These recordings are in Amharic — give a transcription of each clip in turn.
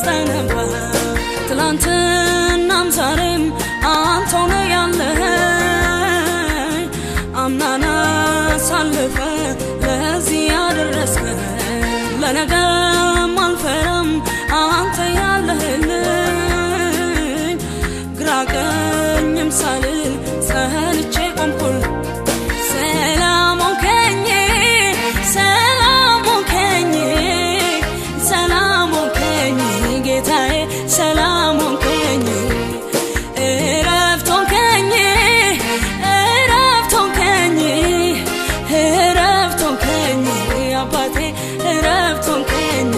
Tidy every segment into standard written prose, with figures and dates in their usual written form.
በደስታ ነበር ትላንትናም ዛሬም አንተ ነህ ያለኸኝ አምናና ሳልፈ ለዚህ ያደረስከኝ ለነገም አልፈራም አንተ ያለህልኝ ግራ ቀኝም ሳልል ጸንቼ ቆምኩል ሰላም ሆንከኝ ሰላም ሆንከኝ ሰላም ሆንከኝ ጌታዬ ሰላም ሆንከኝ እረፍት ሆንከኝ እረፍት ሆንከኝ እረፍት ሆንከኝ አባቴ እረፍት ሆንከኝ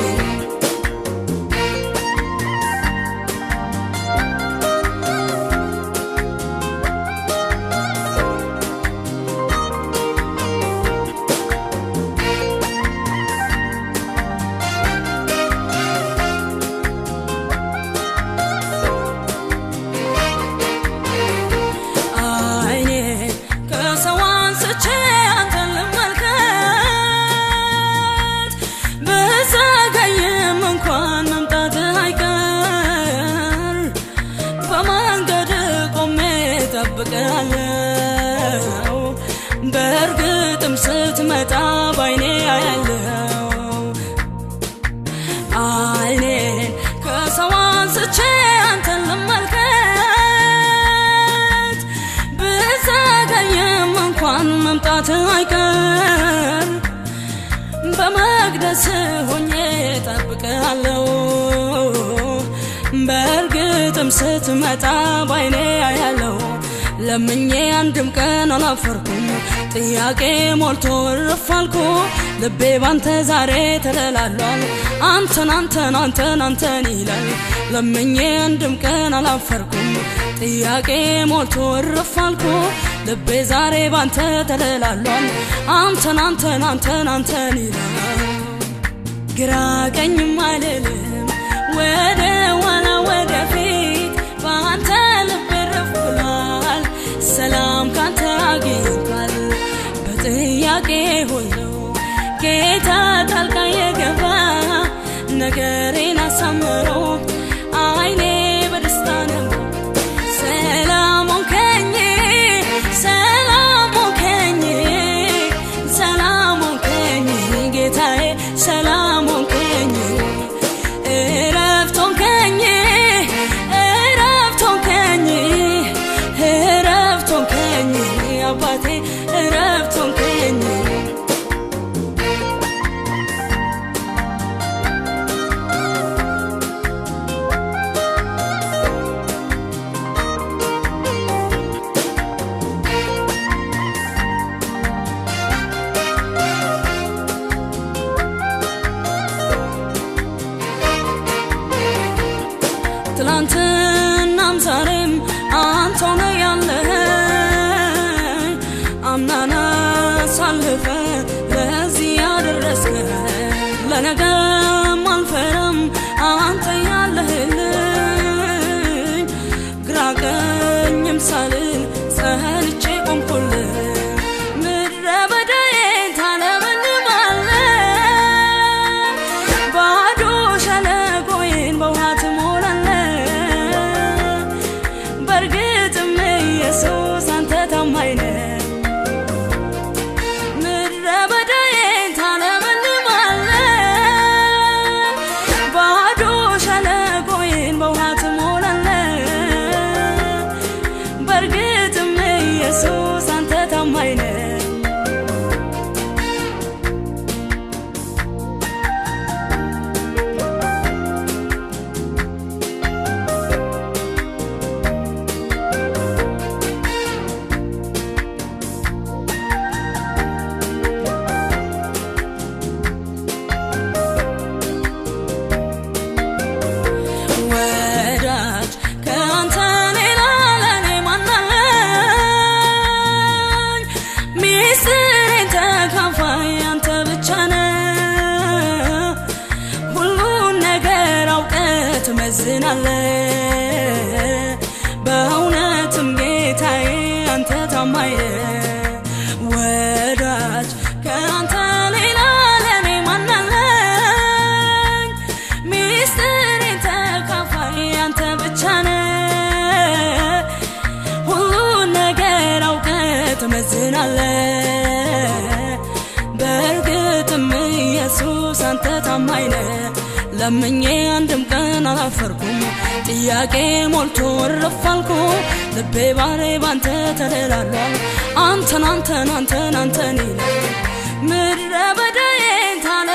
በርግጥም ስትመጣ ባይኔ ያያለው አይኔን ከሰው አንስቼ አንተን ልመልከት ብዘገይም እንኳን መምጣት አይቀር በመቅደስ ሆኜ እጠብቅሃለሁ በርግጥም ስትመጣ ባይኔ ያያለው ለምኜ አንድም ቀን አላፈርኩም ጥያቄ ሞልቶ ረፋልኩ ልቤ ባንተ ዛሬ ተደላሏል አንተን አንተን አንተን አንተን ይላል ለምኜ አንድም ቀን አላፈርኩም ጥያቄ ሞልቶ ረፋልኩ ልቤ ዛሬ ባንተ ተደላሏል አንተን አንተን አንተን አንተን ይላል ግራ ቀኝም አልልም ወደ ኋላ ወደፊት ባንተ ልቤ ረፍሏል ሰላም ካንተ አግኝቷል በጥያቄ ሁሉ ጌታ ጣልቃ የገባ ነገሬን አሳምሮ አይኔ በደስታ ነው ሰላም ሆንከኝ ሰላም ሆንከኝ ሰላም ሆንከኝ ጌታዬ ሰላም ሆንከኝ እረፍት ሆንከኝ እረፍት ሆንከኝ እረፍት ሆንከኝ አባቴ እረፍት ሆንከኝ ትላንትናም ዛሬም አንተ ነህ ያለኸኝ አምናና ሳልፈ ለዚህ ያደረስከኝ ለነገም አልፈራም አንተ ያለህልኝ ግራ ቀኝም ሳልል ጸንቼ ቆምኩልህ ምድረ በዳዬን ታለመልማለህ ባዶ ሸለቆዬን በውሃ ትሞላለህ በርግጥም ኢየሱስ አንተ ታማኝ ነህ ምድረ በዳዬን ታለመልማለህ ባዶ ሸለቆዬን በውሃ ትሞላለህ በርግጥም ኢየሱስ አንተ ታማኝ ነህ ወዳጅ ከአንተ ሌላ ለኔ ማን አለኝ ሚስጥሬን ተካፋይ አንተ ብቻ ነህ ሁሉን ነገር አውቀህ ትመዝናለህ በእውነትም ጌታዬ አንተ ታማኝ ነህ ወዳጅ ከአንተ ሌላ ለኔ ማን አለኝ ሚስጥሬን ትመዝናለ በርግጥም ኢየሱስ አንተ ታማኝ ነህ ለምኜ አንድም ቀን አላፈርኩም ጥያቄ ሞልቶ ወረፋልኩ ልቤ ባሬ ባንተ ተደላሏል አንተን ይላል ምድረ በዳዬን ታለ